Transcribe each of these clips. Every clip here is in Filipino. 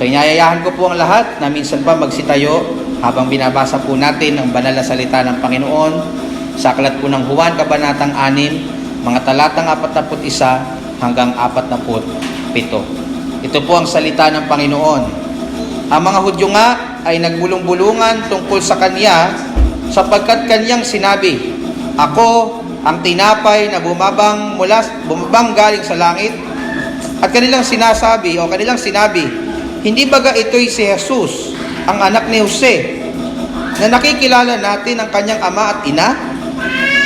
So inayayahan ko po ang lahat na minsan pa magsitayo habang binabasa po natin ang banal na salita ng Panginoon sa aklat po ng Juan, Kabanatang 6, mga talatang 41 hanggang 47. Ito po ang salita ng Panginoon. Ang mga Hudyo nga ay nagbulong-bulungan tungkol sa Kanya sapagkat Kanyang sinabi, "Ako ang tinapay na bumabang galing sa langit." At kanilang sinabi, hindi baga ito'y si Jesus, ang anak ni Jose, na nakikilala natin ang kanyang ama at ina?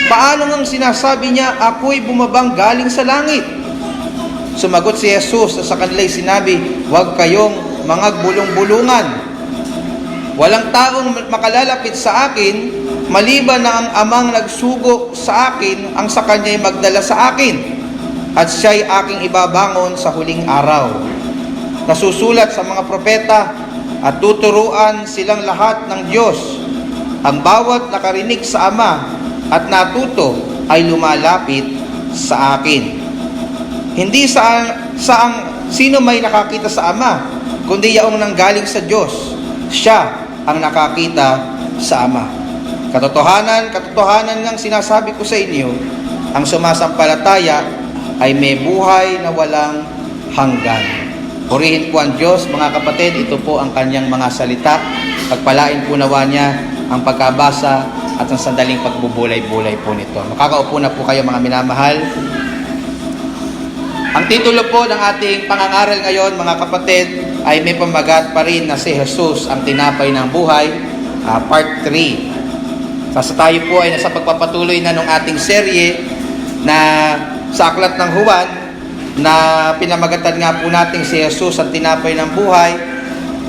Paano ngang sinasabi niya, ako'y bumabang galing sa langit? Sumagot si Jesus sa kanila'y sinabi, "Huwag kayong mga bulong-bulungan. Walang taong makalalapit sa akin, maliban na ang amang nagsugo sa akin, ang sa kanya'y magdala sa akin. At siya'y aking ibabangon sa huling araw." Nasusulat sa mga propeta, "At tuturuan silang lahat ng Diyos. Ang bawat nakarinig sa Ama at natuto ay lumalapit sa akin." Hindi sino may nakakita sa Ama, kundi yaong nanggaling sa Diyos. Siya ang nakakita sa Ama. Katotohanan ngang sinasabi ko sa inyo, ang sumasampalataya ay may buhay na walang hanggan. Purihin po ang Diyos, mga kapatid. Ito po ang kanyang mga salita. Pagpalain po nawa niya ang pagkabasa at ang sandaling pagbubulay-bulay po nito. Makakaupo na po kayo, mga minamahal. Ang titulo po ng ating pangangaral ngayon, mga kapatid, ay may pamagat pa rin na si Jesus, ang tinapay ng buhay, part 3. Sa tayo po ay nasa pagpapatuloy na ng ating serye na sa aklat ng Juan, na pinamagatan nga po natin si Jesus, ang tinapay ng buhay.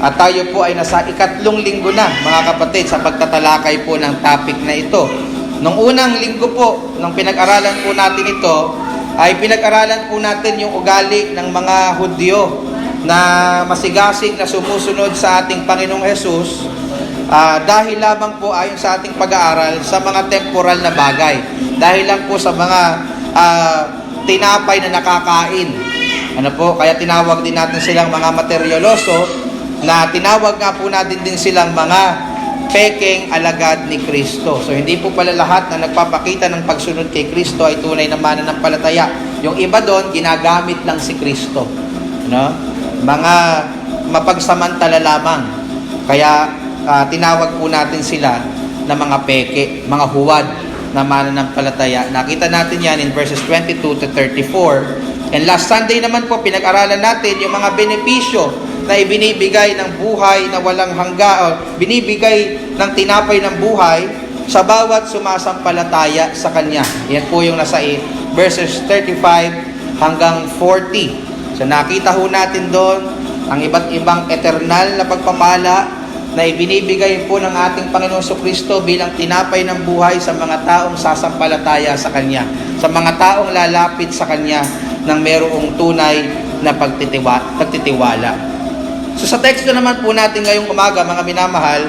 At tayo po ay nasa 3 linggo na, mga kapatid, sa pagtatalakay po ng topic na ito. Nung unang linggo po, nung pinag-aralan po natin ito, ay pinag-aralan po natin yung ugali ng mga Hudyo na masigasig na sumusunod sa ating Panginoong Jesus, dahil lamang po ayon sa ating pag-aaral sa mga temporal na bagay. Dahil lang po sa mga tinapay na nakakain. Kaya tinawag din natin silang mga materyaloso, na tinawag nga po natin din silang mga pekeng alagad ni Kristo. So hindi po pala lahat na nagpapakita ng pagsunod kay Kristo ay tunay na mananampalataya. Yung iba doon, ginagamit lang si Kristo. Mga mapagsamantala lamang. Kaya tinawag po natin sila na mga peke, mga huwad na mananampalataya. Nakita natin yan in verses 22 to 34. And last Sunday naman po, pinag-aralan natin yung mga benepisyo na ibinibigay ng buhay na walang hanggan, binibigay ng tinapay ng buhay sa bawat sumasampalataya sa Kanya. Yan po yung nasa verses 35 hanggang 40. So nakita ho natin doon ang iba't ibang eternal na pagpapala na ibinibigay po ng ating Panginoong Kristo bilang tinapay ng buhay sa mga taong sasampalataya sa Kanya, sa mga taong lalapit sa Kanya ng mayroong tunay na pagtitiwala. So sa teksto naman po natin ngayong umaga, mga minamahal,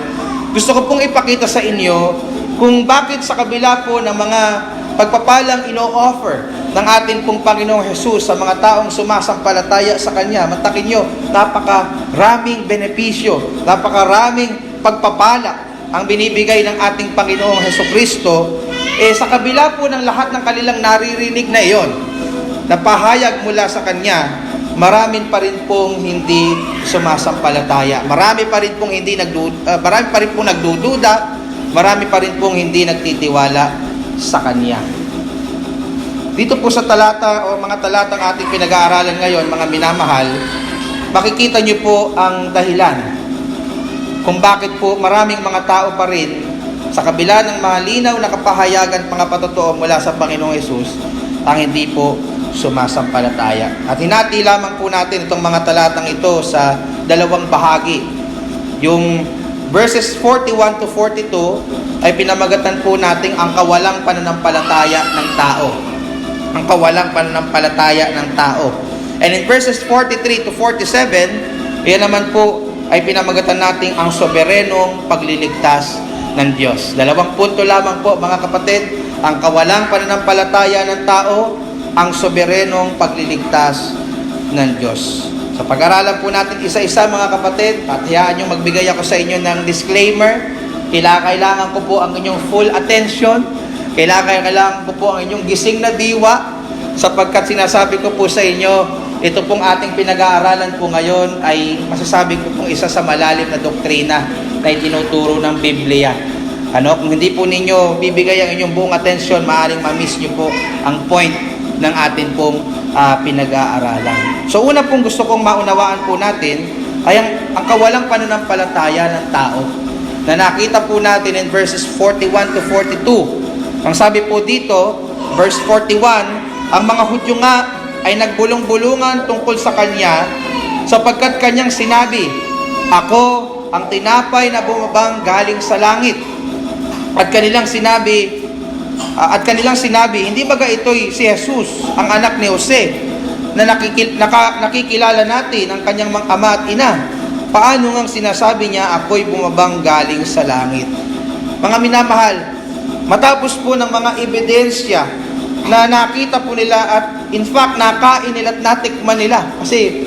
gusto ko pong ipakita sa inyo kung bakit sa kabila po ng mga pagpapalang ino-offer ng ating pong Panginoong Jesus sa mga taong sumasampalataya sa Kanya. Mantakin nyo, napakaraming benepisyo, napakaraming pagpapala ang binibigay ng ating Panginoong Jesucristo. Sa kabila po ng lahat ng kanilang naririnig na iyon, na pahayag mula sa Kanya, marami pa rin pong hindi sumasampalataya. Marami pa rin pong nagdududa, marami pa rin pong hindi nagtitiwala sa Kanya. Dito po sa talata o mga talatang ating pinag-aaralan ngayon, mga minamahal, makikita niyo po ang dahilan kung bakit po maraming mga tao pa rin sa kabila ng malinaw na kapahayagan mga patotoo mula sa Panginoong Hesus, ang hindi po sumasampalataya. At hinati lamang po natin itong mga talatang ito sa 2 bahagi. Yung verses 41 to 42 ay pinamagatan po natin ang kawalang pananampalataya ng tao. Ang kawalang pananampalataya ng tao. And in verses 43 to 47, yan naman po ay pinamagatan natin ang soberenong pagliligtas ng Diyos. 2 punto lamang po, mga kapatid, ang kawalang pananampalataya ng tao, ang soberenong pagliligtas ng Diyos. So pag-aralan po natin isa-isa mga kapatid, at hayaan nyo magbigay ako sa inyo ng disclaimer. Kailangan ko po ang inyong full attention. Kailangan ko po ang inyong gising na diwa, sapagkat sinasabi ko po sa inyo, ito pong ating pinag-aaralan po ngayon ay masasabi ko pong isa sa malalim na doktrina na itinuturo ng Biblia. Kung hindi po ninyo bibigay ang inyong buong atensyon, maaaring ma-miss nyo po ang point ng atin pong pinag-aaralan. So una pong gusto kong maunawaan po natin ay ang kawalang pananampalataya ng tao na nakita po natin in verses 41 to 42. Ang sabi po dito, verse 41, ang mga Hudyo nga ay nagbulong-bulungan tungkol sa kanya sapagkat kanyang sinabi, "Ako ang tinapay na bumabang galing sa langit." At kanilang sinabi, hindi ba ito'y si Jesus, ang anak ni Jose, na nakikilala natin ang kanyang mga ama at ina? Paano ngang sinasabi niya, "Ako'y bumabang galing sa langit"? Mga minamahal, matapos po ng mga ebidensya na nakita po nila at in fact nakain nila at natikman nila, kasi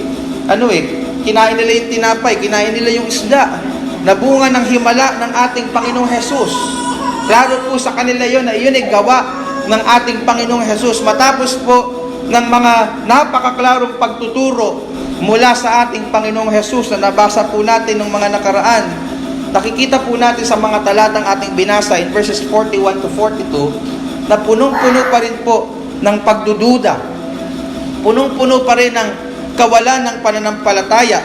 kinain nila yung tinapay, kinain nila yung isda na bunga ng himala ng ating Panginoong Jesus. Klaro po sa kanila yun na yun ay gawa ng ating Panginoong Jesus. Matapos po ng mga napakaklarong pagtuturo mula sa ating Panginoong Jesus na nabasa po natin ng mga nakaraan, nakikita po natin sa mga talatang ating binasa in verses 41 to 42 na punong-puno pa rin po ng pagdududa. Punong-puno pa rin ng kawalan ng pananampalataya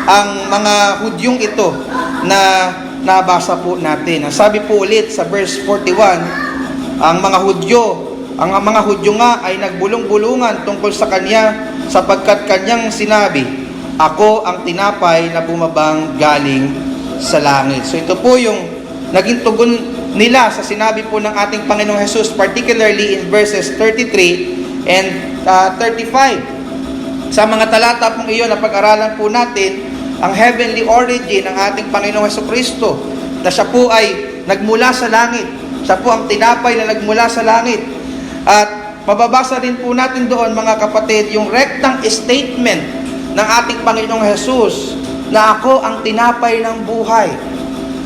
ang mga Hudyong ito na nabasa po natin. Ang sabi po ulit sa verse 41, ang mga Hudyo nga ay nagbulong-bulungan tungkol sa kanya sapagkat kanyang sinabi, "Ako ang tinapay na bumabang galing sa langit." So ito po yung naging tugon nila sa sinabi po ng ating Panginoong Jesus, particularly in verses 33 and 35. Sa mga talata pong iyon na pag-aralan po natin ang heavenly origin ng ating Panginoong Jesucristo, na siya po ay nagmula sa langit. Siya po ang tinapay na nagmula sa langit. At mababasa rin po natin doon mga kapatid yung rectang statement ng ating Panginoong Jesus na ako ang tinapay ng buhay.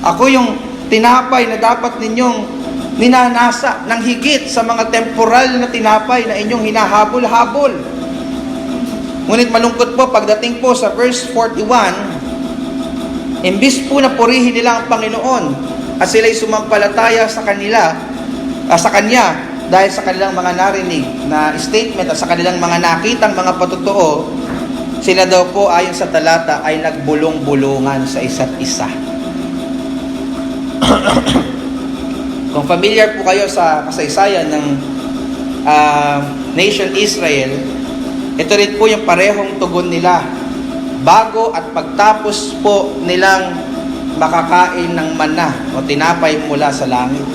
Ako yung tinapay na dapat ninyong ninanasa ng higit sa mga temporal na tinapay na inyong hinahabol-habol. Ngunit malungkot po pagdating po sa verse 41, imbis po na purihin nila ang Panginoon at sila'y sumampalataya sa Kanya dahil sa kanilang mga narinig na statement at sa kanilang mga nakitang mga patotoo, sila daw po ayon sa talata ay nagbulong-bulungan sa isa't isa. Kung familiar po kayo sa kasaysayan ng nation Israel, ito rin po yung parehong tugon nila bago at pagtapos po nilang makakain ng manna o tinapay mula sa langit.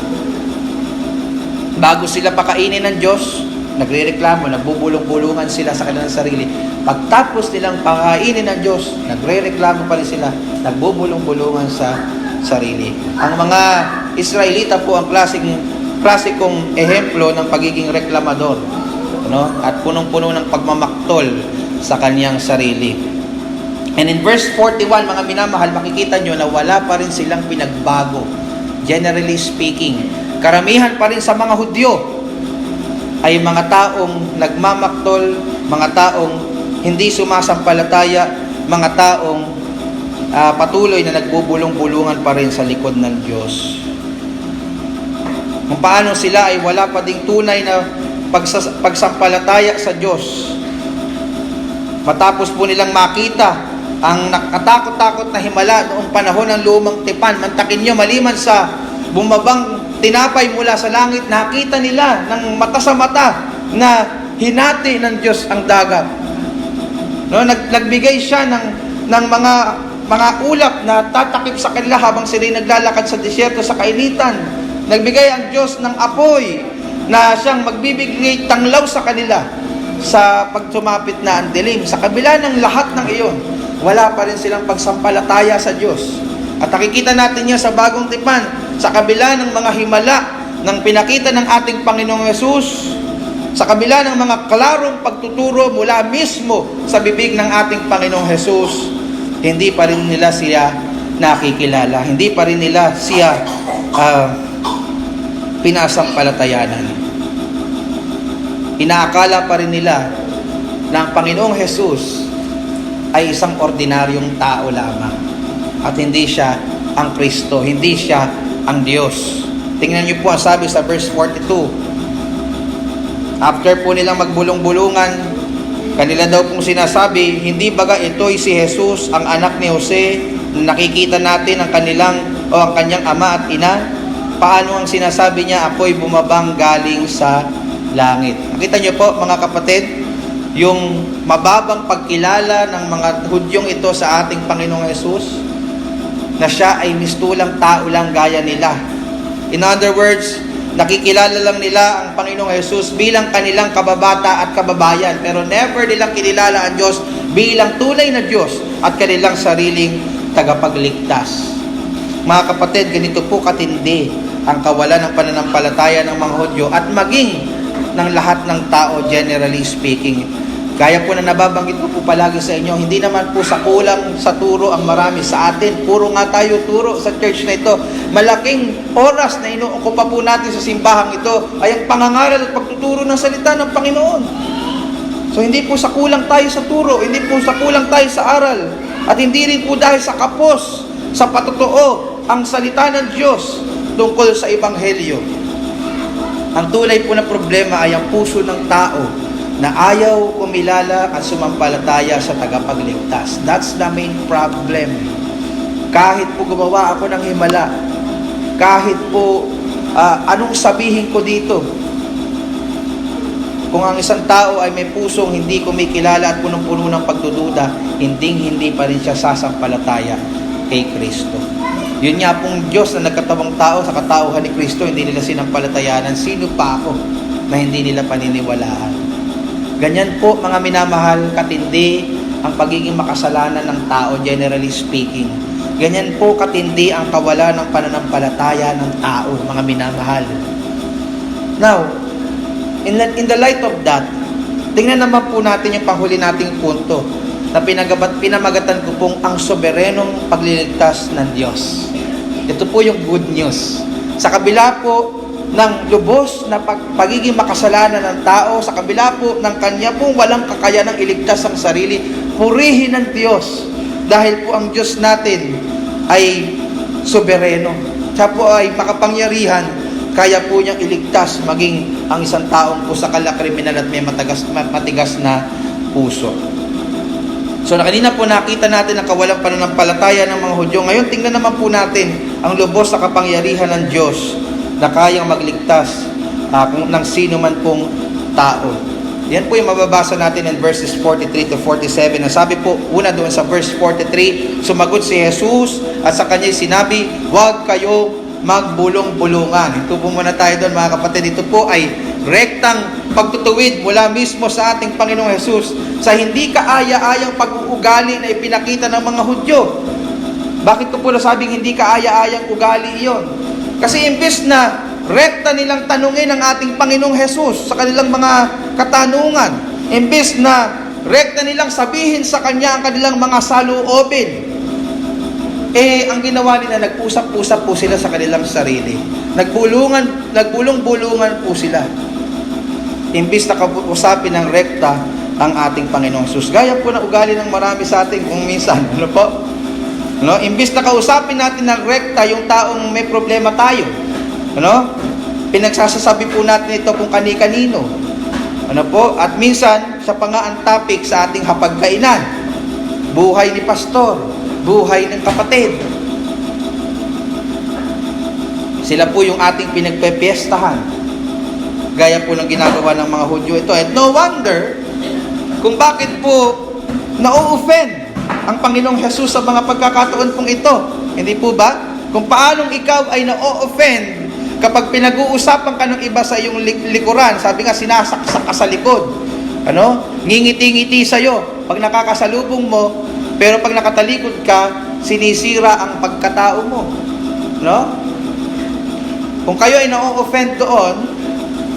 Bago sila pakainin ng Diyos, nagrereklamo, nagbubulong-bulungan sila sa kanilang sarili. Pagtapos nilang pakainin ng Diyos, nagrereklamo pa rin sila, nagbubulong-bulungan sa sarili. Ang mga Israelita po ang klasikong ehemplo ng pagiging reklamador, at punong-puno ng pagmamaktol sa kaniyang sarili. And in verse 41, mga minamahal, makikita nyo na wala pa rin silang pinagbago. Generally speaking, karamihan pa rin sa mga Hudyo ay mga taong nagmamaktol, mga taong hindi sumasampalataya, mga taong patuloy na nagbubulong-bulungan pa rin sa likod ng Diyos. Kung paano sila ay wala pa ding tunay na pagsampalataya sa Diyos. Matapos po nilang makita ang nakatakot-takot na himala noong panahon ng lumang tipan, mantakin nyo, maliman sa bumabang tinapay mula sa langit, nakita nila ng mata sa mata na hinati ng Diyos ang dagat. Nagbigay siya ng mga ulap na tatakip sa kanila habang sila naglalakad sa disyerto sa kainitan. Nagbigay ang Diyos ng apoy na siyang magbibigay tanglaw sa kanila sa pagsumapit na ang dilim. Sa kabila ng lahat ng iyon, wala pa rin silang pagsampalataya sa Diyos. At nakikita natin yan sa bagong tipan, sa kabila ng mga himala ng pinakita ng ating Panginoong Yesus, Sa kabila ng mga klarong pagtuturo mula mismo sa bibig ng ating Panginoong Hesus, hindi pa rin nila siya nakikilala. Hindi pa rin nila siya pinasampalatayanan. Inaakala pa rin nila na ang Panginoong Hesus ay isang ordinaryong tao lamang at hindi siya ang Kristo, hindi siya ang Diyos. Tingnan niyo po ang sabi sa verse 42. After po nilang magbulong-bulungan, kanila daw pong sinasabi, hindi baga ito'y si Jesus, ang anak ni Jose, na nakikita natin ang kanyang ama at ina? Paano ang sinasabi niya, ako'y bumabang galing sa langit? Nakita niyo po mga kapatid, yung mababang pagkilala ng mga Hudyong ito sa ating Panginoong Hesus, na siya ay mistulang tao lang gaya nila. In other words, nakikilala lang nila ang Panginoong Hesus bilang kanilang kababata at kababayan, pero never nilang kinilala ang Diyos bilang tunay na Diyos at kanilang sariling tagapagligtas. Mga kapatid, ganito po katindi ang kawalan ng pananampalataya ng mga Hudyo at maging ng lahat ng tao, generally speaking. Gaya po na nababanggit ko po palagi sa inyo, hindi naman po sa kulang sa turo ang marami sa atin. Puro nga tayo turo sa church na ito. Malaking oras na inuukupa po natin sa simbahang ito ay ang pangangaral at pagtuturo ng salita ng Panginoon. So hindi po sa kulang tayo sa turo, hindi po sa kulang tayo sa aral, at hindi rin po dahil sa kapos, sa patotoo, ang salita ng Diyos tungkol sa Ebanghelyo. Ang tunay po na problema ay ang puso ng tao na ayaw kumilala at sumampalataya sa tagapagligtas. That's the main problem. Kahit po gumawa ako ng himala, kahit po anong sabihin ko dito, kung ang isang tao ay may pusong hindi kumikilala at punong-puno ng pagdududa, hindi pa rin siya sasampalataya kay Kristo. Yun nga pong Diyos na nagkatawang tao sa katauhan ni Kristo, hindi nila sinampalatayanan. Sino pa ako na hindi nila paniniwalaan? Ganyan po mga minamahal, katindi ang pagiging makasalanan ng tao, generally speaking. Ganyan po katindi ang kawalan ng pananampalataya ng tao, mga minamahal. Now, in the light of that, tingnan naman po natin yung panghuli nating punto na pinamagatan ko pong ang soberenong pagliligtas ng Diyos. Ito po yung good news. Sa kabila po ng lubos na pagiging makasalanan ng tao, sa kabila po ng kanya pong walang kakayanang iligtas ang sarili, purihin ng Diyos dahil po ang Diyos natin ay sobereno. Siya po ay makapangyarihan, kaya po niyang iligtas maging ang isang taong pusakal, kriminal at may matigas na puso. So kanina po nakita natin ang kawalang pananampalataya ng mga Hudyo. Ngayon tingnan naman po natin ang lubos na kapangyarihan ng Diyos na kayang magligtas ng sino man pong tao. Yan po yung mababasa natin in verses 43 to 47. Ang sabi po, una doon sa verse 43, sumagot si Jesus at sa kanya'y sinabi, huwag kayo magbulong-bulungan. Ito po muna tayo doon mga kapatid. Ito po ay rektang pagtutuwid mula mismo sa ating Panginoong Jesus sa hindi kaaya-ayang pag-uugali na ipinakita ng mga Hudyo. Bakit ko po nasabing hindi kaaya-ayang ugali iyon? Kasi imbes na rekta nilang tanungin ang ating Panginoong Jesus sa kanilang mga katanungan, imbes na rekta nilang sabihin sa Kanya ang kanilang mga saloobin, ang ginawa nila, nagpusap-pusap po sila sa kanilang sarili. Nagbulong-bulungan po sila. Imbes na kausapin ng rekta ang ating Panginoong Jesus. Gaya po na ugali ng marami sa atin kung minsan. Ano po? No? Imbis na kausapin natin ng rekta yung taong may problema tayo. Ano? Pinagsasasabi po natin ito kung kani-kanino. Ano po? At minsan, siya pa nga ang topic sa ating hapagkainan. Buhay ni pastor, buhay ng kapatid. Sila po yung ating pinagpepiestahan. Gaya po ng ginagawa ng mga Hudyo ito. And no wonder kung bakit po na-offend ang Panginoong Jesus sa mga pagkakataon pong ito. Hindi po ba? Kung paanong ikaw ay na-offend kapag pinag-uusapan ka ng iba sa iyong likuran, sabi nga, sinasaksak ka sa likod. Ano? Ngingiti-ngiti sa'yo pag nakakasalubong mo, pero pag nakatalikod ka, sinisira ang pagkatao mo. No? Kung kayo ay na-offend doon,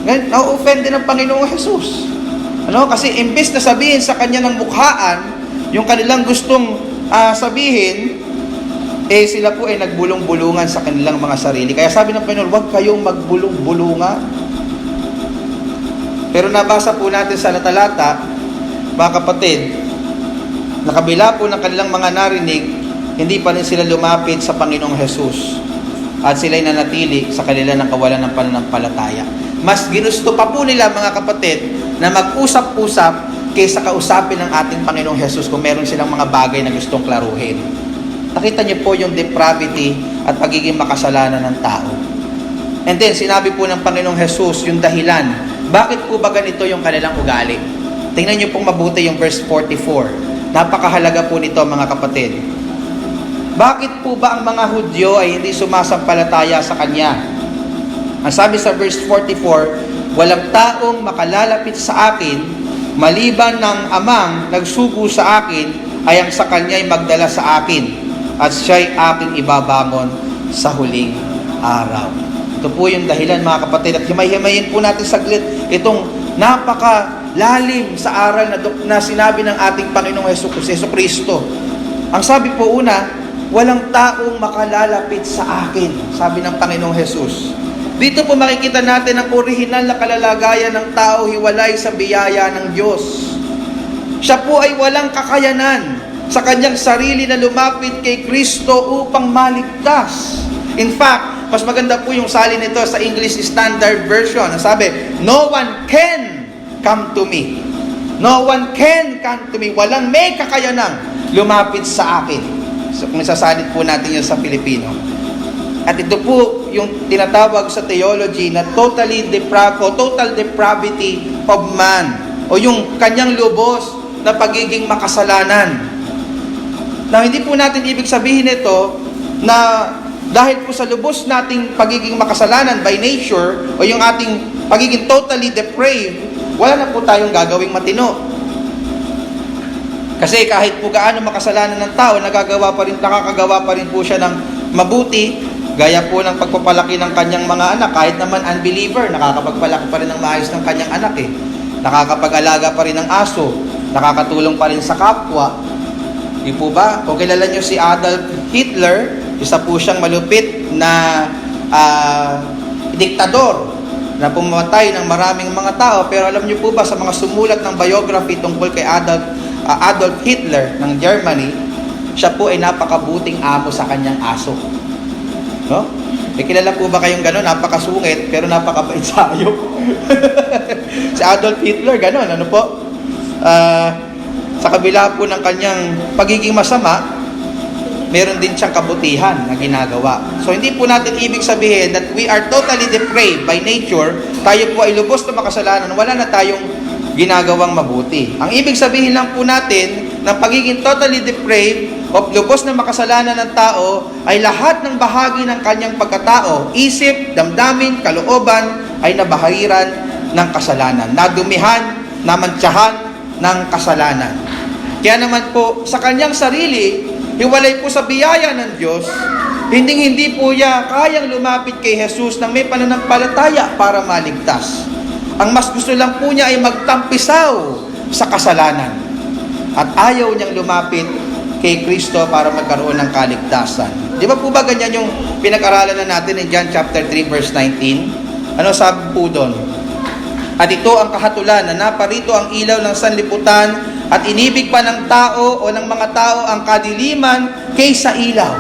Ngayon, na-offend din ng Panginoong Jesus. Ano? Kasi imbes na sabihin sa kanya ng mukhaan, yung kanilang gustong sabihin, sila po ay nagbulong-bulungan sa kanilang mga sarili. Kaya sabi ng Panginoon, huwag kayong magbulong-bulungan. Pero nabasa po natin sa talata, mga kapatid, nakabila po ng kanilang mga narinig, hindi pa rin sila lumapit sa Panginoong Jesus. At sila'y nanatili sa kanila ng kawalan ng pananampalataya. Mas ginusto pa po nila, mga kapatid, na mag-usap-usap kaysa kausapin ng ating Panginoong Jesus kung meron silang mga bagay na gustong klaruhin. Nakita niyo po yung depravity at pagiging makasalanan ng tao. And then, sinabi po ng Panginoong Jesus yung dahilan. Bakit po ba ganito yung kanilang ugali? Tingnan niyo pong mabuti yung verse 44. Napakahalaga po nito, mga kapatid. Bakit po ba ang mga Hudyo ay hindi sumasampalataya sa Kanya? Ang sabi sa verse 44, walang taong makalalapit sa akin, maliban ng amang nagsugo sa akin, ay ang sa Kanya'y magdala sa akin, at siya'y aking ibabangon sa huling araw. Ito po yung dahilan, mga kapatid, at himay-himayin po natin saglit itong napakalalim sa aral na sinabi ng ating Panginoong Hesus Kristo. Ang sabi po una, walang taong makalalapit sa akin, sabi ng Panginoong Jesus. Dito po makikita natin ang orihinal na kalalagayan ng tao hiwalay sa biyaya ng Diyos. Siya po ay walang kakayanan sa kanyang sarili na lumapit kay Kristo upang maligtas. In fact, mas maganda po yung salin nito sa English Standard Version. Ang sabi, no one can come to me. No one can come to me. Walang may kakayanang lumapit sa akin. So, kung sasalit po natin yun sa Filipino. At ito po yung tinatawag sa theology na total depravity of man. O yung kanyang lubos na pagiging makasalanan. Now, hindi po natin ibig sabihin ito na dahil po sa lubos nating pagiging makasalanan by nature o yung ating pagiging totally depraved, wala na po tayong gagawing matino. Kasi kahit po gaano makasalanan ng tao, nakakagawa pa rin po siya ng mabuti, gaya po ng pagpapalaki ng kanyang mga anak. Kahit naman unbeliever, nakakapagpalaki pa rin ng maayos ng kanyang anak eh. Nakakapag-alaga pa rin ng aso, nakakatulong pa rin sa kapwa. Di po ba? Kung kilala nyo si Adolf Hitler, isa po siyang malupit na diktador na pumatay ng maraming mga tao. Pero alam nyo po ba, sa mga sumulat ng biography tungkol kay Adolf Hitler ng Germany, siya po ay napakabuting amo sa kanyang aso. No? Kilala po ba kayong gano'n? Napakasungit, pero napakabait sa hayop. Si Adolf Hitler, gano'n. Ano po? Sa kabila po ng kanyang pagiging masama, meron din siyang kabutihan na ginagawa. So, hindi po natin ibig sabihin that we are totally depraved by nature. Tayo po ay lubos na makasalanan. Wala na tayong ginagawang mabuti. Ang ibig sabihin lang po natin ng pagiging totally depraved o lubos na makasalanan ng tao ay lahat ng bahagi ng kanyang pagkatao, isip, damdamin, kalooban ay nabahiran ng kasalanan, nadumihan, namantsahan ng kasalanan. Kaya naman po sa kanyang sarili, hiwalay po sa biyaya ng Diyos, hindi po niya kayang lumapit kay Jesus nang may pananampalataya para maligtas. Ang mas gusto lang po niya ay magtampisaw sa kasalanan. At ayaw niyang lumapit kay Kristo para magkaroon ng kaligtasan. Di ba po ba ganyan yung pinag-aralan na natin in John chapter 3 verse 19? Ano sabi po doon? At ito ang kahatulan na naparito ang ilaw ng sanlibutan at inibig pa ng tao o ng mga tao ang kadiliman kaysa ilaw.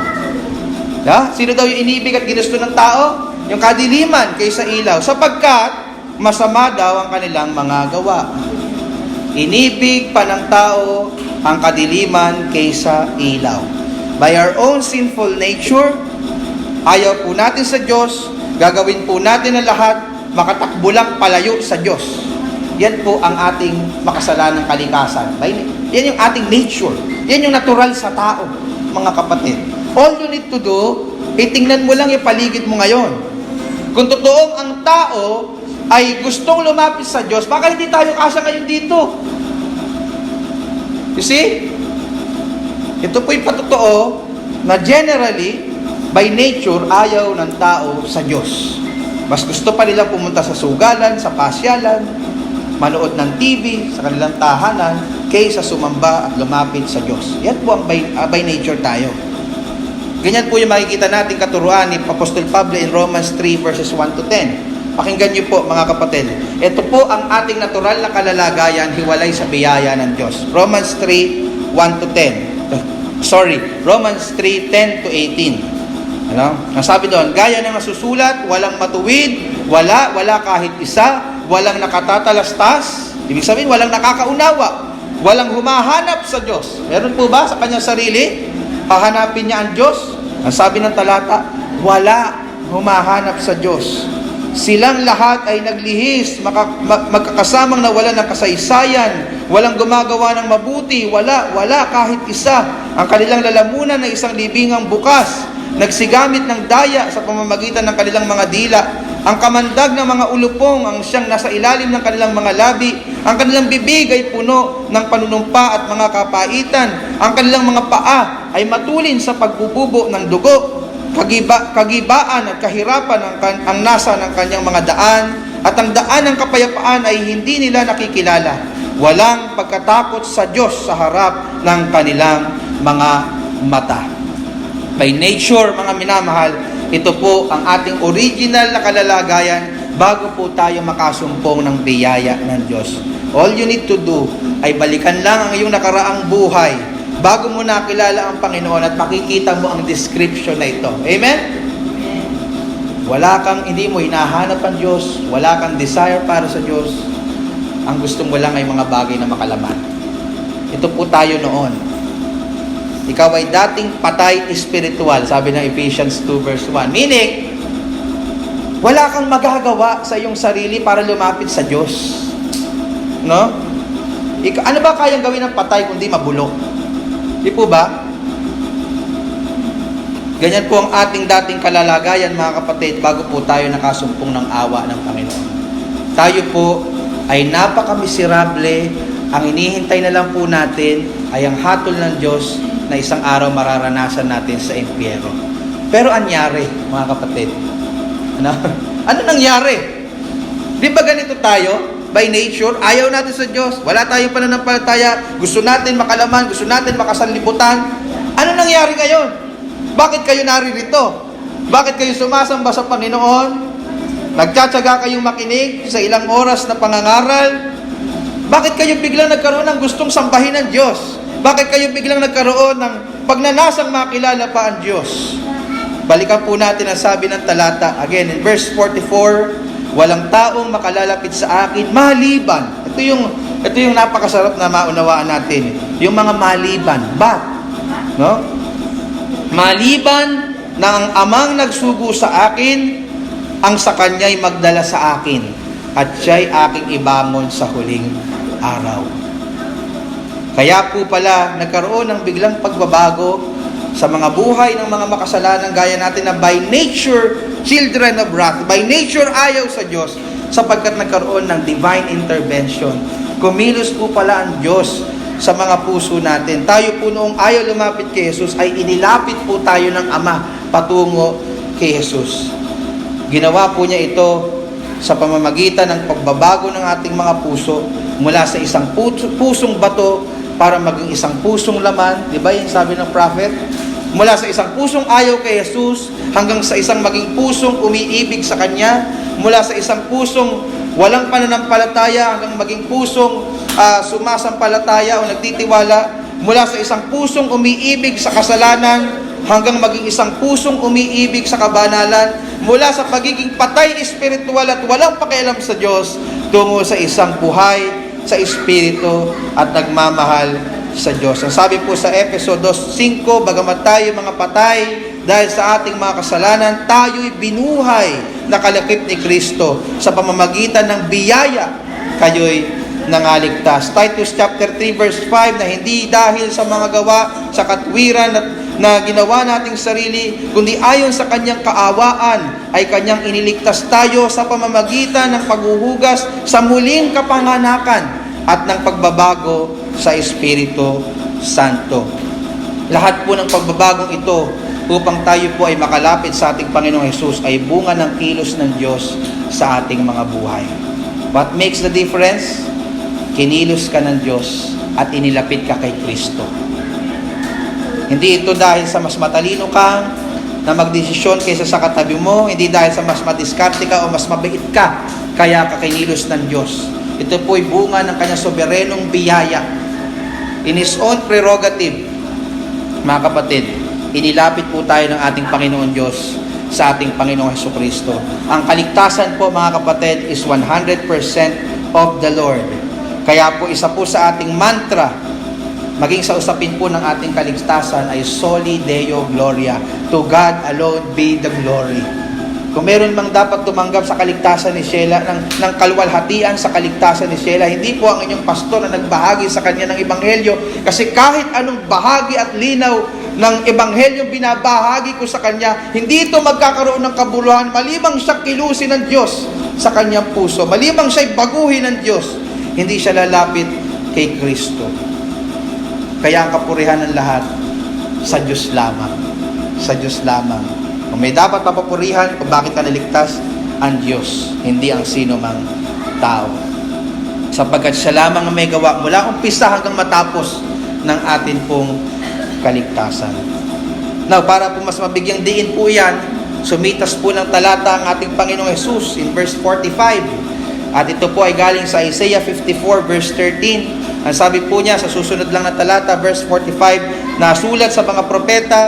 Yeah? Sino daw yung inibig at ginusto ng tao? Yung kadiliman kaysa ilaw. Sapagkat masama daw ang kanilang mga gawa. Inibig pa ng tao ang kadiliman kaysa ilaw. By our own sinful nature, ayaw po natin sa Diyos, gagawin po natin ang lahat, makatakbo lang palayo sa Diyos. Yan po ang ating makasalanang kalikasan. Yan yung ating nature. Yan yung natural sa tao, mga kapatid. All you need to do, tingnan mo lang yung paligid mo ngayon. Kung totoong ang tao ay gustong lumapit sa Diyos, baka hindi tayo kasya ngayon dito. You see? Ito po'y patotoo na generally, by nature, ayaw ng tao sa Diyos. Mas gusto pa nila pumunta sa sugalan, sa pasyalan, manood ng TV, sa kanilang tahanan, kaysa sumamba at lumapit sa Diyos. Yan po ang by nature tayo. Ganyan po yung makikita natin katuruan ni Apostol Pablo in Romans 3 verses 1 to 10. Pakinggan niyo po mga kapatid. Ito po ang ating natural na kalalagayan, hiwalay sa biyaya ng Diyos. Romans 3, 1 to 10. Romans 3, 10 to 18. Ano? Ang sabi doon, gaya ng nasusulat, walang matuwid, wala kahit isa, walang nakatatalastas, ibig sabihin, walang nakakaunawa, walang humahanap sa Diyos. Meron po ba sa kanyang sarili? Hahanapin niya ang Diyos? Ang sabi ng talata, wala humahanap sa Diyos. Silang lahat ay naglihis, magkakasamang nawalan ng kasaysayan, walang gumagawa ng mabuti, wala kahit isa. Ang kanilang lalamunan na isang libingang bukas, nagsigamit ng daya sa pamamagitan ng kanilang mga dila. Ang kamandag ng mga ulupong ang siyang nasa ilalim ng kanilang mga labi. Ang kanilang bibig ay puno ng panunumpa at mga kapaitan. Ang kanilang mga paa ay matulin sa pagbububo ng dugo. Kagibaan at kahirapan ang nasa ng kanyang mga daan. At ang daan ng kapayapaan ay hindi nila nakikilala. Walang pagkatakot sa Diyos sa harap ng kanilang mga mata. By nature, mga minamahal, ito po ang ating original na kalalagayan bago po tayo makasumpong ng biyaya ng Diyos. All you need to do ay balikan lang ang iyong nakaraang buhay bago mo nakilala ang Panginoon at makikita mo ang description na ito. Amen? Hindi mo hinahanap ang Diyos, wala kang desire para sa Diyos. Ang gusto mo lang ay mga bagay na makalaman. Ito po tayo noon. Ikaw ay dating patay espiritual, sabi ng Ephesians 2 verse 1. Meaning, wala kang magagawa sa iyong sarili para lumapit sa Diyos. No? Ano ba kayang gawin ng patay kundi mabulok? Di po ba? Ganyan po ang ating dating kalalagayan, mga kapatid, bago po tayo nakasumpong ng awa ng Panginoon. Tayo po ay napakamiserable. Ang hinihintay na lang po natin ay ang hatol ng Diyos na isang araw mararanasan natin sa impyerno. Pero anyari, mga kapatid? Ano nangyari? Di ba ganito tayo? By nature, ayaw natin sa Diyos. Wala tayong pananampalataya. Gusto natin makalaman. Gusto natin makasanlibutan. Ano nangyari ngayon? Bakit kayo naririto? Bakit kayo sumasamba sa Panginoon? Nagtsatsaga kayong makinig sa ilang oras na pangangaral? Bakit kayo biglang nagkaroon ng gustong sambahin ng Diyos? Bakit kayo biglang nagkaroon ng pagnanasang makilala pa ang Diyos? Balikan po natin ang sabi ng talata. Again, in verse 44, walang taong makalalapit sa akin maliban. Ito yung napakasarap na maunawaan natin. Yung mga maliban. No? Maliban na ang amang nagsugo sa akin, ang sa kanya'y magdala sa akin, at siya'y aking ibamon sa huling araw. Kaya po pala, nagkaroon ng biglang pagbabago sa mga buhay ng mga makasalanan gaya natin na by nature, children of wrath, by nature ayaw sa Diyos, sapagkat nagkaroon ng divine intervention. Kumilos po pala ang Diyos sa mga puso natin. Tayo po noong ayaw lumapit kay Jesus, ay inilapit po tayo ng Ama patungo kay Jesus. Ginawa po niya ito sa pamamagitan ng pagbabago ng ating mga puso mula sa isang pusong bato para maging isang pusong laman. Di ba yung sabi ng prophet? Mula sa isang pusong ayaw kay Jesus hanggang sa isang maging pusong umiibig sa Kanya. Mula sa isang pusong walang pananampalataya hanggang maging pusong sumasampalataya o nagtitiwala. Mula sa isang pusong umiibig sa kasalanan hanggang maging isang pusong umiibig sa kabanalan. Mula sa pagiging patay espiritual at walang pakialam sa Diyos tungo sa isang buhay sa Espiritu at nagmamahal sa Diyos. Ang sabi po sa Efeso 2:5, bagamat tayo mga patay dahil sa ating mga kasalanan, tayo'y binuhay na kalakip ni Kristo. Sa pamamagitan ng biyaya, kayo'y nangaligtas. Titus chapter 3 verse 5, na hindi dahil sa mga gawa, sa katwiran na ginawa nating sarili, kundi ayon sa kanyang kaawaan ay kanyang iniligtas tayo sa pamamagitan ng paghuhugas sa muling kapanganakan at ng pagbabago sa Espiritu Santo. Lahat po ng pagbabagong ito upang tayo po ay makalapit sa ating Panginoong Hesus ay bunga ng kilos ng Diyos sa ating mga buhay. What makes the difference? Kinilos ka ng Diyos at inilapit ka kay Kristo. Hindi ito dahil sa mas matalino kang na magdesisyon kaysa sa katabi mo, hindi dahil sa mas madiskarte ka o mas mabait ka, kaya ka kinilos ng Diyos. Ito po'y bunga ng kanyang soberenong biyaya. In His own prerogative, mga kapatid, inilapit po tayo ng ating Panginoon Diyos sa ating Panginoong Hesukristo. Ang kaligtasan po, mga kapatid, is 100% of the Lord. Kaya po, isa po sa ating mantra, maging sa usapin po ng ating kaligtasan ay Soli Deo Gloria. To God alone be the glory. Kung meron mang dapat tumanggap sa kaligtasan ni Sheila, ng kaluwalhatian sa kaligtasan ni Sheila, hindi po ang inyong pastor na nagbahagi sa kanya ng Ebanghelyo. Kasi kahit anong bahagi at linaw ng Ebanghelyo binabahagi ko sa kanya, hindi ito magkakaroon ng kabuluhan malimang siya kilusin ng Diyos sa kanyang puso. Malimang siya'y baguhin ng Diyos, hindi siya lalapit kay Kristo. Kaya ang kapurihan ng lahat sa Diyos lamang. Sa Diyos lamang. Kung may dapat papapurihan kung bakit ka naligtas, ang Diyos, hindi ang sino mang tao. Sapagkat siya lamang ang may gawa mula umpisa hanggang matapos ng atin pong kaligtasan. Now, para po mas mabigyang diin po yan, sumitas po ng talata ang ating Panginoong Hesus in verse 45. At ito po ay galing sa Isaiah 54 verse 13. Ang sabi po niya sa susunod lang na talata, verse 45, nasulat sa mga propeta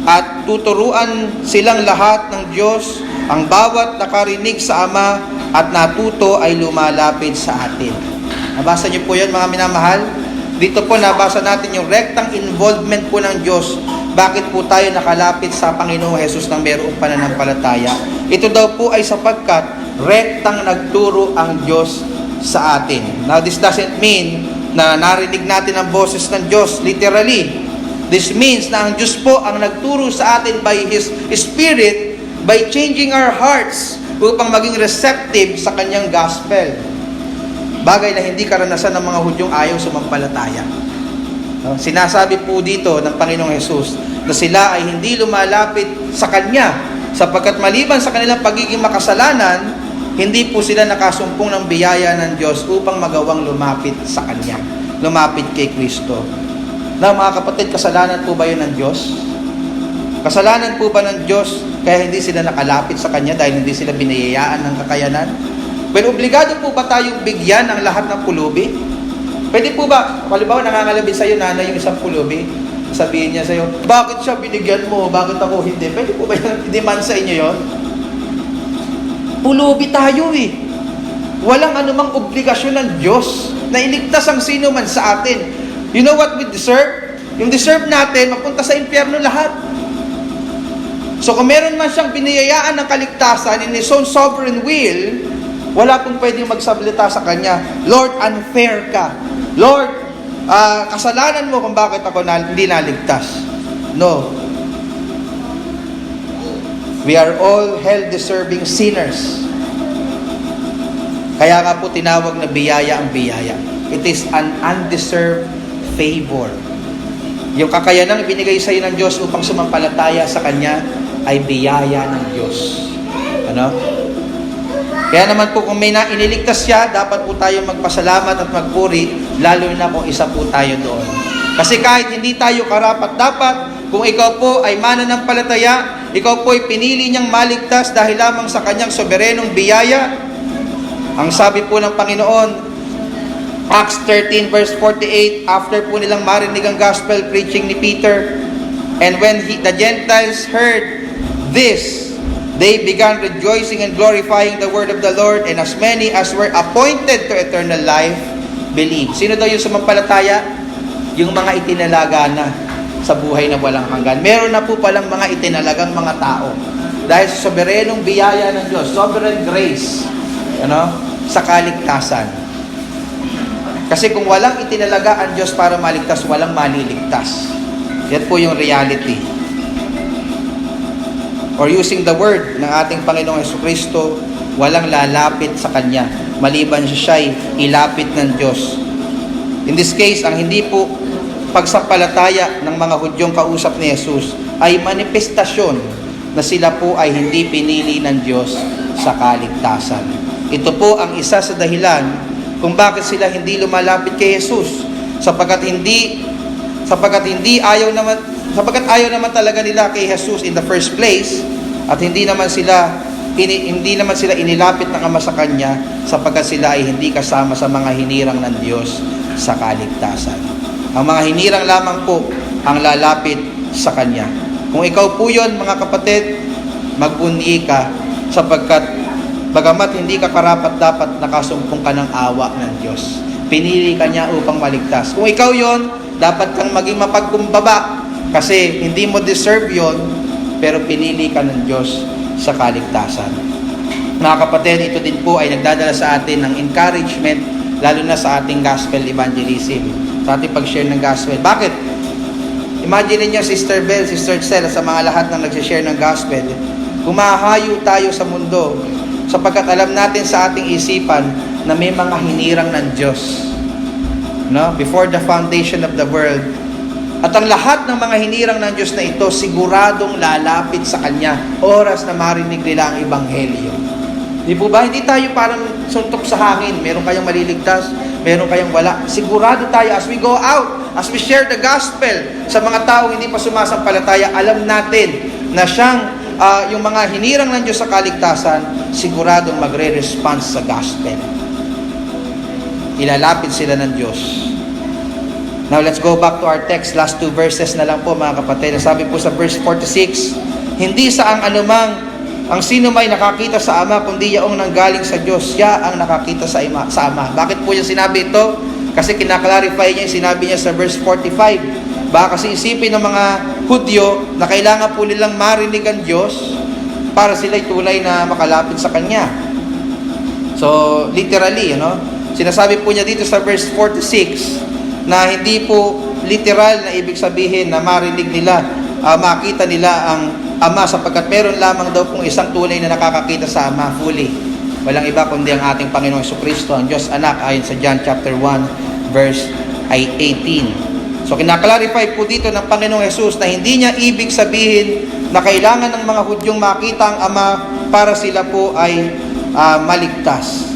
at tuturuan silang lahat ng Diyos, ang bawat nakarinig sa Ama at natuto ay lumalapit sa atin. Nabasa niyo po yun, mga minamahal? Dito po nabasa natin yung rektang involvement po ng Diyos. Bakit po tayo nakalapit sa Panginoong Hesus ng mayroong pananampalataya? Ito daw po ay sapagkat rektang nagturo ang Diyos sa atin. Now, this doesn't mean na narinig natin ang boses ng Diyos, literally. This means na ang Diyos po ang nagturo sa atin by His Spirit, by changing our hearts upang maging receptive sa Kanyang gospel. Bagay na hindi karanasan ng mga Hudyong ayaw sumampalataya. Sinasabi po dito ng Panginoong Hesus na sila ay hindi lumalapit sa Kanya sapagkat maliban sa kanilang pagiging makasalanan, hindi po sila nakasumpong ng biyaya ng Diyos upang magawang lumapit sa Kanya, lumapit kay Kristo. Na mga kapatid, kasalanan po ba yun ng Diyos? Kasalanan po ba ng Diyos kaya hindi sila nakalapit sa Kanya dahil hindi sila binayayaan ng kakayanan? Well, obligado po ba tayong bigyan ang lahat ng pulubi? Pwede po ba, halimbawa nangangalabi sa'yo nanay yung isang pulubi, sabihin niya sa'yo, bakit siya binigyan mo, bakit ako hindi? Pwede po ba yung demand sa inyo yun? Pulubi tayo eh. Walang anumang obligasyon ng Diyos na iligtas ang sino man sa atin. You know what we deserve? Yung deserve natin, mapunta sa impyerno lahat. So kung meron man siyang biniyayaan ng kaligtasan in His own sovereign will, wala pong pwedeng magsablita sa Kanya, Lord, unfair ka. Lord, kasalanan mo kung bakit ako hindi naligtas. No. We are all hell-deserving sinners. Kaya nga po tinawag na biyaya ang biyaya. It is an undeserved favor. Yung kakayanang ibinigay sa iyo ng Diyos upang sumampalataya sa Kanya ay biyaya ng Diyos. Ano? Kaya naman po kung may iniligtas siya, dapat po tayo magpasalamat at magpuri, lalo na kung isa po tayo doon. Kasi kahit hindi tayo karapat-dapat, kung ikaw po ay mananampalataya, ikaw po ay pinili niyang maligtas dahil lamang sa Kanyang soberenong biyaya. Ang sabi po ng Panginoon, Acts 13 verse 48, after po nilang marinig ang gospel preaching ni Peter, and when the Gentiles heard this, they began rejoicing and glorifying the word of the Lord, and as many as were appointed to eternal life, believed. Sino daw yung sumampalataya? Yung mga itinalaga na sa buhay na walang hanggan. Meron na po palang mga itinalagang mga tao. Dahil sa soberenong biyaya ng Diyos, sovereign grace, sa kaligtasan. Kasi kung walang itinalaga ang Diyos para maligtas, walang maliligtas. Yan po yung reality. Or using the word ng ating Panginoong Hesukristo, walang lalapit sa Kanya. Maliban siya'y ilapit ng Diyos. In this case, ang hindi po pagsampalataya ng mga Hudyong kausap ni Jesus ay manifestasyon na sila po ay hindi pinili ng Diyos sa kaligtasan. Ito po ang isa sa dahilan kung bakit sila hindi lumalapit kay Jesus, sapagkat ayaw naman talaga nila kay Jesus in the first place, at hindi naman sila inilapit ng Ama sa Kanya, sapagkat sila ay hindi kasama sa mga hinirang ng Diyos sa kaligtasan. Ang mga hinirang lamang po ang lalapit sa Kanya. Kung ikaw po yun, mga kapatid, magbunyi ka, sapagkat bagamat hindi ka karapat-dapat nakasumpong ka ng awa ng Diyos, pinili ka niya upang maligtas. Kung ikaw yon, dapat kang maging mapagkumbaba, kasi hindi mo deserve yon, pero pinili ka ng Diyos sa kaligtasan. Mga kapatid, ito din po ay nagdadala sa atin ng encouragement, lalo na sa ating gospel evangelism, sa ating pag-share ng gospel. Bakit? Imagine niyo, Sister Bell, Sister Cel, sa mga lahat ng nag-share ng gospel, kumahayo tayo sa mundo, sapagkat alam natin sa ating isipan na may mga hinirang ng Diyos, no? Before the foundation of the world. At ang lahat ng mga hinirang ng Diyos na ito, siguradong lalapit sa Kanya oras na marinig nila ang Ebanghelyo. Di po ba? Hindi tayo parang suntok sa hangin. Meron kayong maliligtas, meron kayong wala. Sigurado tayo as we go out, as we share the gospel sa mga tao hindi pa sumasampalataya, alam natin na siyang yung mga hinirang ng Diyos sa kaligtasan, siguradong magre-response sa gospel. Ilalapit sila ng Diyos. Now, let's go back to our text. Last 2 verses na lang po, mga kapatid. Sabi po sa verse 46, hindi sa ang anumang ang sino may nakakita sa Ama, kundi yaong nanggaling sa Diyos, siya ang nakakita sa Ama. Bakit po yung sinabi ito? Kasi kinaklarify niya, sinabi niya sa verse 45. Baka kasi isipin ng mga Hudyo na kailangan po nilang marinig ang Diyos para sila'y tunay na makalapit sa Kanya. So, literally, sinasabi po niya dito sa verse 46 na hindi po literal na ibig sabihin na marinig nila, makita nila ang Ama, sapagkat meron lamang daw pong isang tunay na nakakakita sa Ama fully. Walang iba kundi ang ating Panginoong Jesucristo, ang Diyos Anak, ayon sa John chapter 1 verse 18. So kinaklarify po dito ng Panginoong Jesus na hindi niya ibig sabihin na kailangan ng mga Hudyong makita ang Ama para sila po ay maligtas.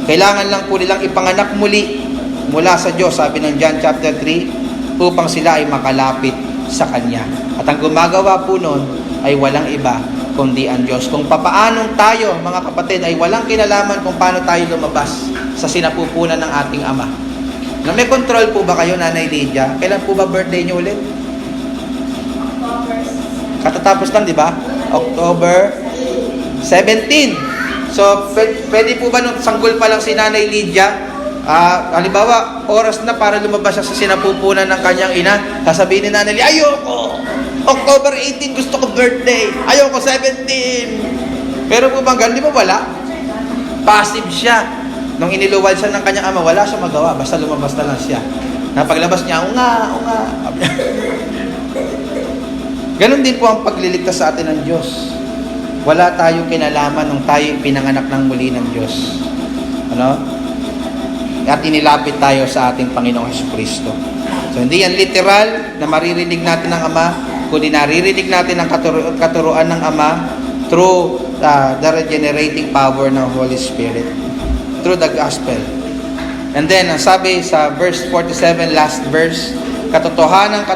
Kailangan lang po nilang ipanganak muli mula sa Diyos, sabi ng John chapter 3, upang sila ay makalapit sa Kanya. At ang gumagawa po nun ay walang iba kundi ang Diyos. Kung papaanong tayo, mga kapatid, ay walang kinalaman kung paano tayo lumabas sa sinapupunan ng ating Ama. Na may control po ba kayo, Nanay Lydia? Kailan po ba birthday niyo ulit? Katatapos lang, di ba? October 17. So, pwede po ba nung sanggol pa lang si Nanay Lydia, halimbawa, oras na para lumabas siya sa sinapupunan ng kanyang ina, sasabihin ni Nanay Lydia, ayoko! October 18, gusto ko birthday. Ayoko 17. Pero po bang ganun, di ba wala? Passive siya. Nung iniluwal siya ng kanyang ama, wala siya magawa. Basta lumabas na lang siya. Napaglabas niya, unga. Ganun din po ang pagliligtas sa atin ng Diyos. Wala tayong kinalaman nung tayo pinanganak ng muli ng Diyos. At inilapit tayo sa ating Panginoong Jesucristo. So, hindi yan literal na maririnig natin ng Ama, kundi naririnig natin ang katuruan ng Ama through the regenerating power ng Holy Spirit, through the gospel. And then, sabi sa verse 47, last verse, katotohanan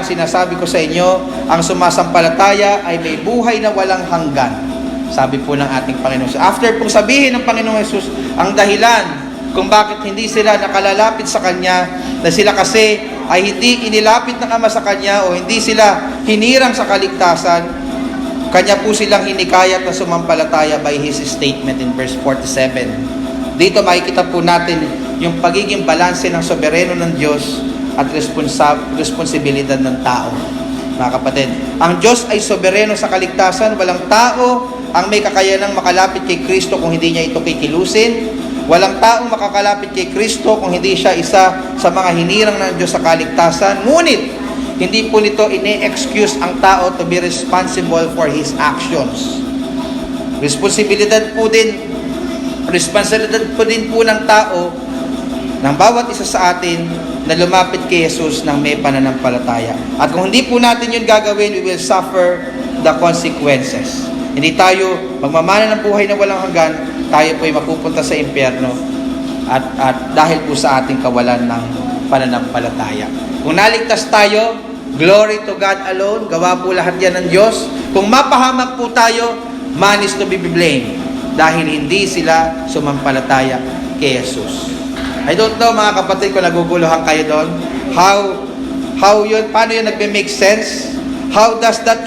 sinasabi ko sa inyo, ang sumasampalataya ay may buhay na walang hanggan. Sabi po ng ating Panginoon. After pong sabihin ng Panginoong Jesus ang dahilan kung bakit hindi sila nakalalapit sa Kanya, na sila kasi ay hindi inilapit ng Ama sa Kanya o hindi sila hinirang sa kaligtasan, Kanya po silang hinikayat na sumampalataya by His statement in verse 47. Dito makikita po natin yung pagiging balanse ng sobereno ng Diyos at responsibilidad ng tao. Mga kapatid, ang Diyos ay sobereno sa kaligtasan. Walang tao ang may kakayanang makalapit kay Kristo kung hindi niya ito kikilusin. Walang taong makakalapit kay Kristo kung hindi siya isa sa mga hinirang ng Diyos sa kaligtasan. Ngunit, hindi po nito ine-excuse ang tao to be responsible for his actions. Responsibilidad po din po ng tao, ng bawat isa sa atin, na lumapit kay Jesus ng may pananampalataya. At kung hindi po natin yun gagawin, we will suffer the consequences. Hindi tayo magmamana ng buhay na walang hanggan, tayo po ay mapupunta sa impyerno at dahil po sa ating kawalan ng pananampalataya. Kung naligtas tayo, glory to God alone, gawa po lahat yan ng Diyos. Kung mapahamak po tayo, man is to be blamed dahil hindi sila sumampalataya kay Jesus. I don't know mga kapatid kung naguguluhan kayo doon. How yun, paano yun nagme-make sense? How does that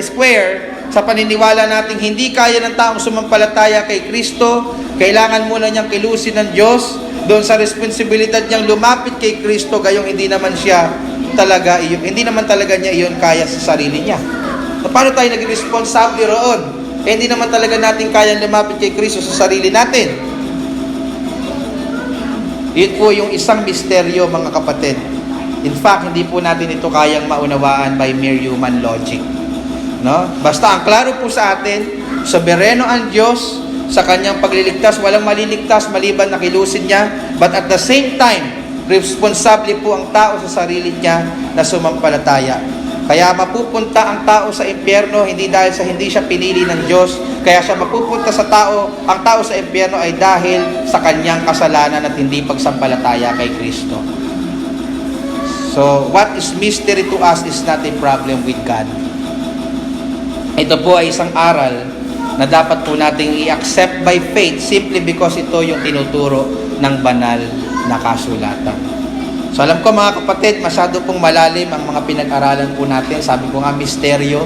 square sa paniniwala nating hindi kaya ng taong sumampalataya kay Kristo, kailangan muna niyang kilusin ng Diyos, doon sa responsibilidad niyang lumapit kay Kristo, gayong hindi naman talaga niya iyon kaya sa sarili niya. So, paano tayo naging responsable roon? Hindi naman talaga natin kayang lumapit kay Kristo sa sarili natin. Yun po yung isang misteryo, mga kapatid. In fact, hindi po natin ito kayang maunawaan by mere human logic. No? Basta ang klaro po sa atin, sobereno ang Diyos sa kanyang pagliligtas, walang maliligtas maliban na kilusin niya, but at the same time, responsable po ang tao sa sarili niya na sumampalataya. Kaya mapupunta ang tao sa impyerno hindi dahil sa hindi siya pinili ng Diyos, kaya siya mapupunta sa ang tao sa impyerno ay dahil sa kanyang kasalanan at hindi pagsampalataya kay Kristo. So, what is mystery to us is not a problem with God. Ito po ay isang aral na dapat po nating i-accept by faith simply because ito yung tinuturo ng banal na kasulatan. So alam ko mga kapatid, masyado pong malalim ang mga pinag-aralan po natin. Sabi ko nga, misteryo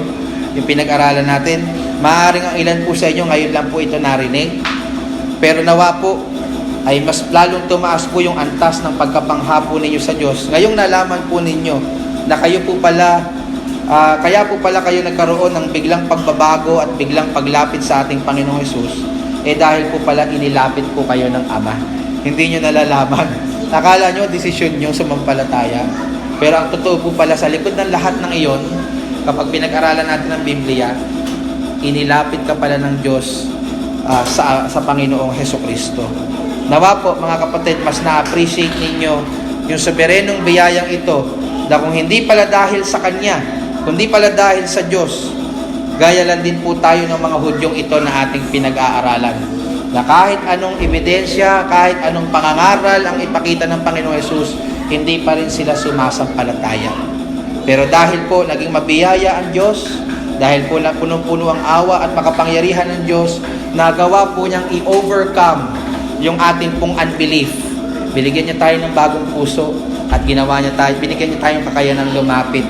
yung pinag-aralan natin. Maaaring ang ilan po sa inyo ngayon lang po ito narinig. Pero nawa po ay mas lalong tumaas po yung antas ng pagkapangha po ninyo sa Diyos. Ngayong nalaman po ninyo na kayo po pala kaya po pala kayo nagkaroon ng biglang pagbabago at biglang paglapit sa ating Panginoong Hesus, dahil po pala inilapit po kayo ng Ama. Hindi nyo nalalaman. Akala nyo, desisyon nyo sumampalataya. Pero ang totoo po pala sa likod ng lahat ng iyon, kapag pinag-aralan natin ng Biblia, inilapit ka pala ng Diyos sa Panginoong Hesukristo. Nawa po mga kapatid, mas na-appreciate ninyo yung soberenong biyayang ito, na kung hindi pala dahil sa Kanya, kundi pala dahil sa Diyos, gaya lang din po tayo ng mga Hudyong ito na ating pinag-aaralan. Na kahit anong ebidensya, kahit anong pangangaral ang ipakita ng Panginoong Hesus, hindi pa rin sila sumasampalataya. Pero dahil po naging mabiyaya ang Diyos, dahil po punong-puno ang awa at makapangyarihan ng Diyos, nagawa po niyang i-overcome yung ating pong unbelief. Binigyan niya tayo ng bagong puso at binigyan niya tayong kakayanang lumapit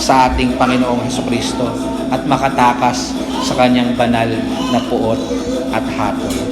sa ating Panginoong Hesukristo at makatakas sa kanyang banal na puot at hatol.